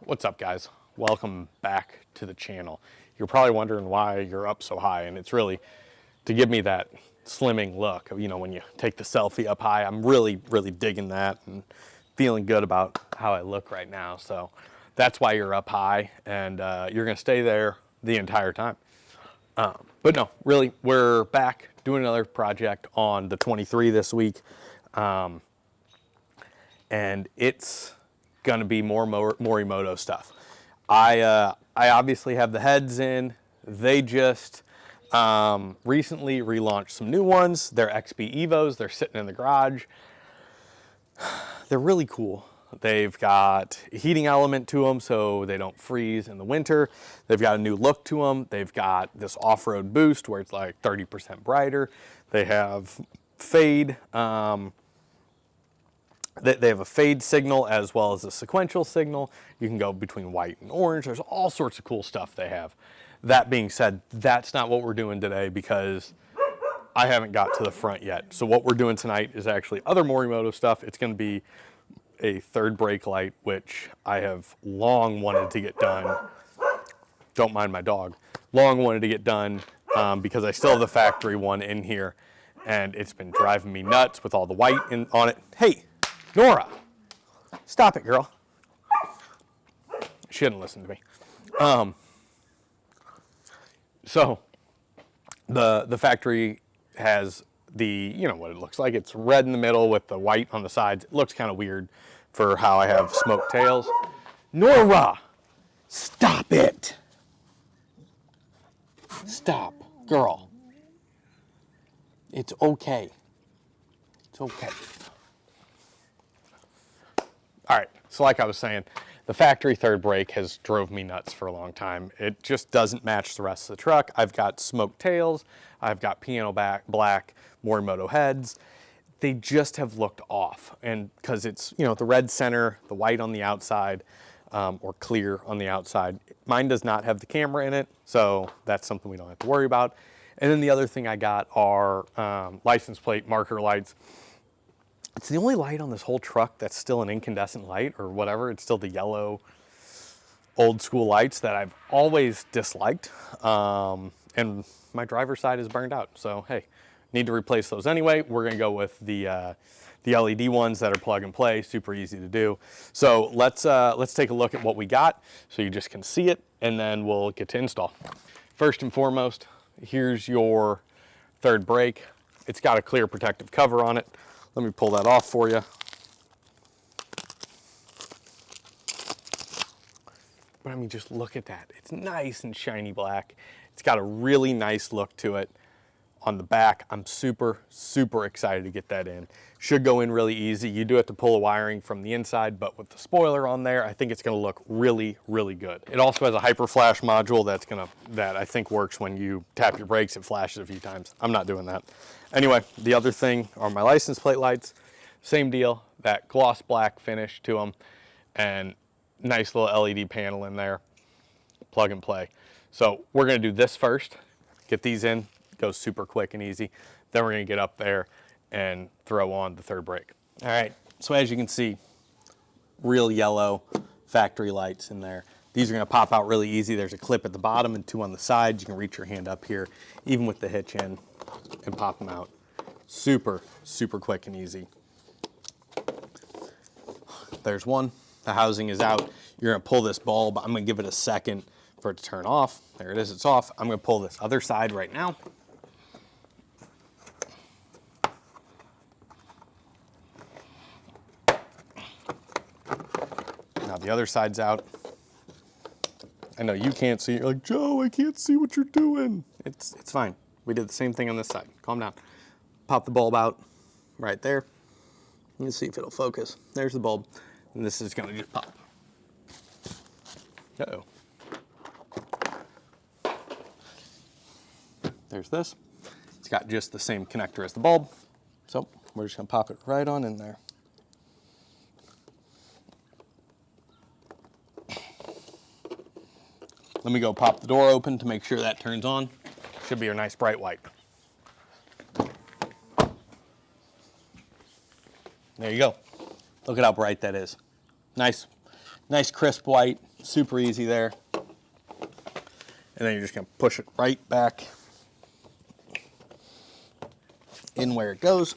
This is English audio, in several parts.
What's up, guys? Welcome back to the channel. You're probably wondering why you're up so high, and it's really to give me that slimming look. You know, when you take the selfie up high, I'm really digging that and feeling good about how I look right now. So that's why you're up high, and you're gonna stay there the entire time. But no, really, we're back doing another project on the 23 this week, and it's gonna be more Morimoto stuff. I obviously have the heads in. They just recently relaunched some new ones. They're XP Evos. They're sitting in the garage. They're really cool. They've got a heating element to them so they don't freeze in the winter. They've got a new look to them. They've got this off-road boost where it's like 30% brighter. They have fade. They have a fade signal as well as a sequential signal. You can go between white and orange. There's all sorts of cool stuff they have. That being said, that's not what we're doing today because I haven't got to the front yet. So what we're doing tonight is actually other Morimoto stuff. It's going to be a third brake light, which I have long wanted to get done. Don't mind my dog. Long wanted to get done because I still have the factory one in here, and it's been driving me nuts with all the white on it. Hey, Nora, stop it, girl. She didn't listen to me. So the factory has you know what it looks like. It's red in the middle with the white on the sides. It looks kind of weird for how I have smoked tails. Nora, stop it. Stop, girl. It's okay. It's okay. All right, so like I was saying, the factory third brake has drove me nuts for a long time. It just doesn't match the rest of the truck. I've got smoked tails, I've got piano black Morimoto heads. They just have looked off, and because it's, you know, the red center, the white on the outside, or clear on the outside. Mine does not have the camera in it, so that's something we don't have to worry about. And then the other thing I got are license plate marker lights. It's the only light on this whole truck that's still an incandescent light or whatever. It's still the yellow old school lights that I've always disliked. And my driver's side is burned out. So, hey, need to replace those anyway. We're gonna go with the LED ones that are plug and play, super easy to do. So let's take a look at what we got so you just can see it, and then we'll get to install. First and foremost, here's your third brake. It's got a clear protective cover on it. Let me pull that off for you. But I mean, just look at that. It's nice and shiny black. It's got a really nice look to it on the back. I'm super excited to get that in. Should go in really easy. You do have to pull a wiring from the inside, but with the spoiler on there, I think it's gonna look really good. It also has a hyper flash module that I think works when you tap your brakes. It flashes a few times. I'm not doing that. Anyway, the other thing are my license plate lights. Same deal, that gloss black finish to them, and nice little LED panel in there, plug and play. So we're gonna do this first, get these in, goes super quick and easy. Then we're gonna get up there and throw on the third brake. All right, so as you can see, real yellow factory lights in there. These are gonna pop out really easy. There's a clip at the bottom and two on the sides. You can reach your hand up here, even with the hitch in, and pop them out. Super quick and easy. There's one. The housing is out. You're gonna pull this bulb. I'm gonna give it a second for it to turn off. There it is, it's off. I'm gonna pull this other side right now. Now the other side's out. I know you can't see. You're like, Joe, I can't see what you're doing. It's fine. We did the same thing on this side. Calm down. Pop the bulb out right there. Let's see if it'll focus. There's the bulb. And this is gonna just pop. Uh-oh. There's this. It's got just the same connector as the bulb. So we're just gonna pop it right on in there. Let me go pop the door open to make sure that turns on. Should be a nice bright white. There you go. Look at how bright that is. Nice crisp white. Super easy there. And then you're just gonna push it right back in where it goes.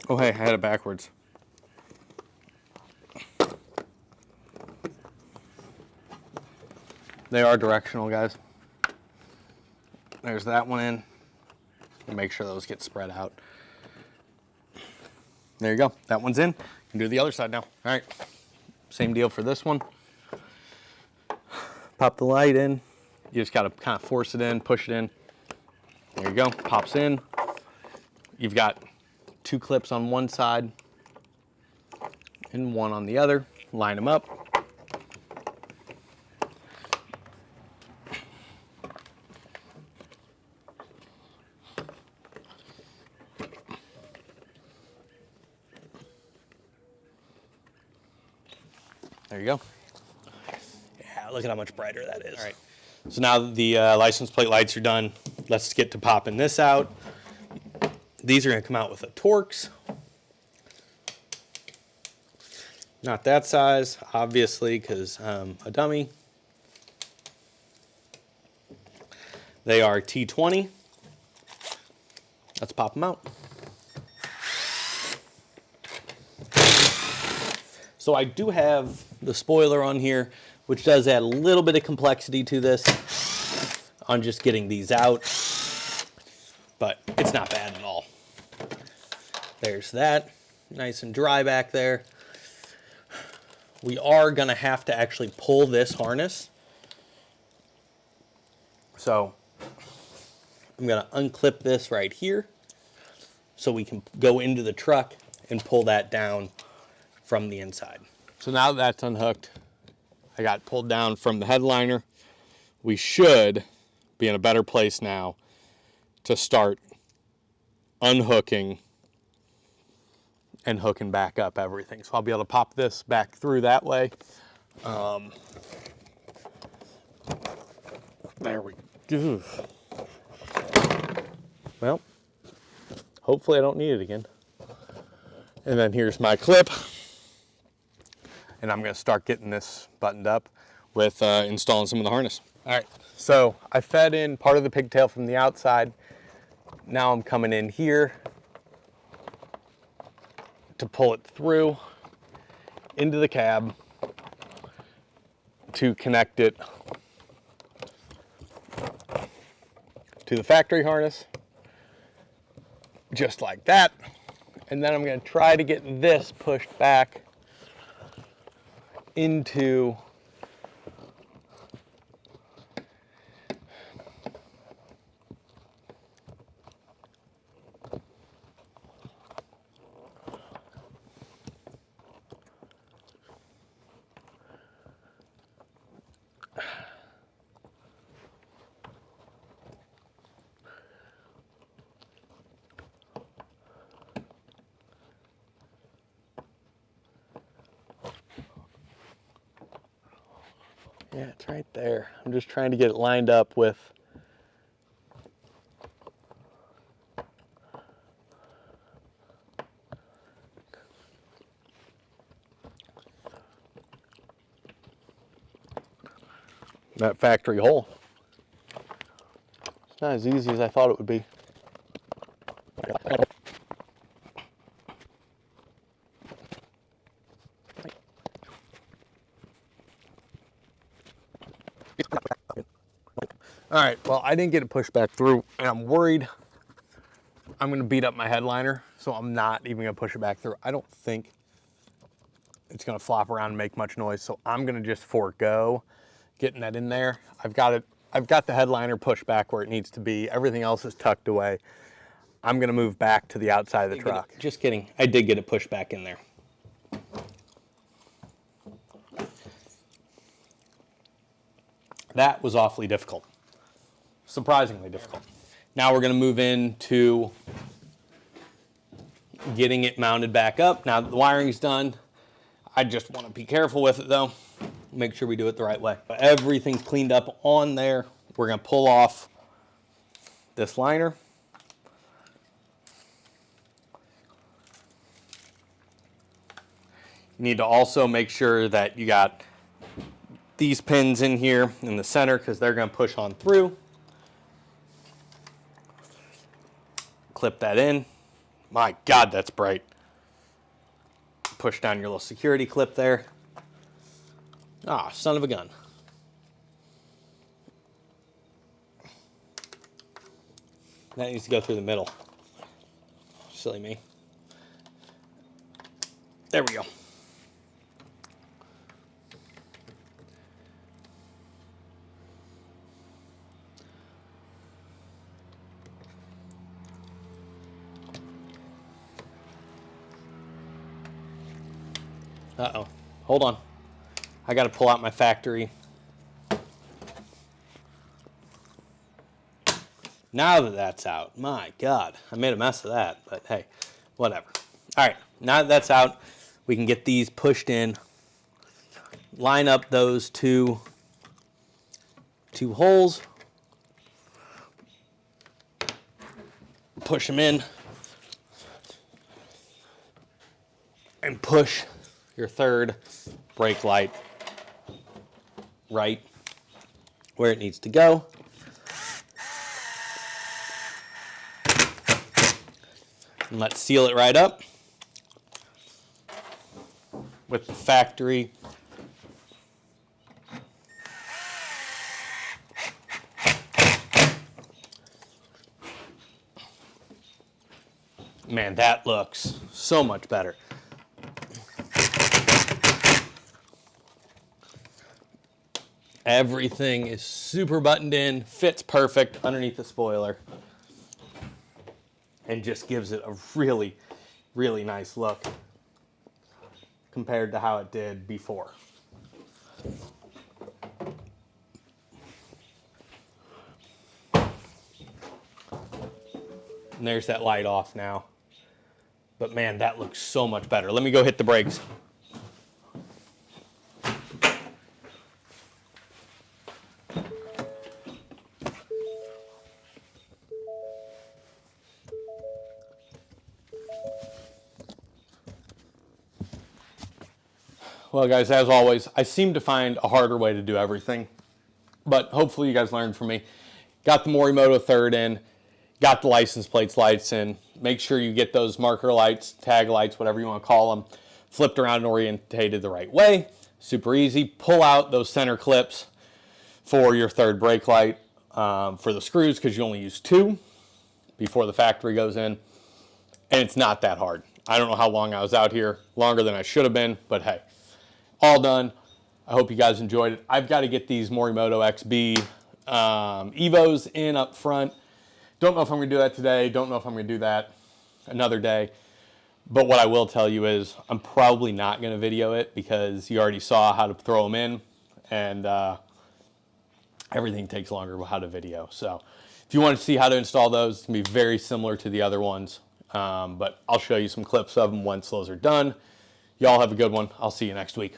Oh, hey, I had it backwards. They are directional, guys. There's that one in. Make sure those get spread out. There you go. That one's in. You can do the other side now. All right. Same deal for this one. Pop the light in. You just got to kind of force it in, push it in. There you go. Pops in. You've got 2 clips on one side and 1 on the other. Line them up. There you go. Yeah, look at how much brighter that is. All right. So now that the license plate lights are done, let's get to popping this out. These are going to come out with a Torx. Not that size, obviously, because I'm a dummy. They are T20. Let's pop them out. So I do have the spoiler on here, which does add a little bit of complexity to this on just getting these out, but it's not bad at all. There's that, nice and dry back there. We are gonna have to actually pull this harness. So I'm gonna unclip this right here so we can go into the truck and pull that down from the inside. So now that that's unhooked, I got pulled down from the headliner. We should be in a better place now to start unhooking and hooking back up everything. So I'll be able to pop this back through that way. There we go. Well, hopefully I don't need it again. And then here's my clip. And I'm gonna start getting this buttoned up with installing some of the harness. All right, so I fed in part of the pigtail from the outside. Now I'm coming in here to pull it through into the cab to connect it to the factory harness, just like that. And then I'm gonna try to get this pushed back into yeah, it's right there. I'm just trying to get it lined up with that factory hole. It's not as easy as I thought it would be. All right, well, I didn't get it pushed back through, and I'm worried I'm gonna beat up my headliner, so I'm not even gonna push it back through. I don't think it's gonna flop around and make much noise, so I'm gonna just forego getting that in there. I've got the headliner pushed back where it needs to be. Everything else is tucked away. I'm gonna move back to the outside of the truck. Just kidding, I did get it pushed back in there. That was awfully difficult. Surprisingly difficult. Now we're gonna move into getting it mounted back up. Now that the wiring's done, I just want to be careful with it though. Make sure we do it the right way. Everything's cleaned up on there. We're going to pull off this liner. You need to also make sure that you got these pins in here in the center because they're going to push on through. Clip that in. My God, that's bright. Push down your little security clip there. Ah, son of a gun. That needs to go through the middle. Silly me. There we go. Uh-oh. Hold on. I got to pull out my factory. Now that that's out, my God, I made a mess of that, but hey, whatever. All right, now that that's out, we can get these pushed in. Line up those two holes. Push them in. And push your third brake light right where it needs to go. And let's seal it right up with the factory. Man, that looks so much better. Everything is super buttoned in, fits perfect underneath the spoiler, and just gives it a really, really nice look compared to how it did before. And there's that light off now. But man, that looks so much better. Let me go hit the brakes. Well, guys, as always, I seem to find a harder way to do everything, but hopefully you guys learned from me. Got the Morimoto third in, got the license plates lights in. Make sure you get those marker lights, tag lights, whatever you want to call them, flipped around and orientated the right way. Super easy. Pull out those center clips for your third brake light for the screws because you only use 2 before the factory goes in, and it's not that hard. I don't know how long I was out here, longer than I should have been, but hey. All done. I hope you guys enjoyed it. I've got to get these Morimoto XB Evos in up front. Don't know if I'm going to do that today. Don't know if I'm going to do that another day. But what I will tell you is I'm probably not going to video it because you already saw how to throw them in. And everything takes longer how to video. So if you want to see how to install those, it's going to be very similar to the other ones. But I'll show you some clips of them once those are done. Y'all have a good one. I'll see you next week.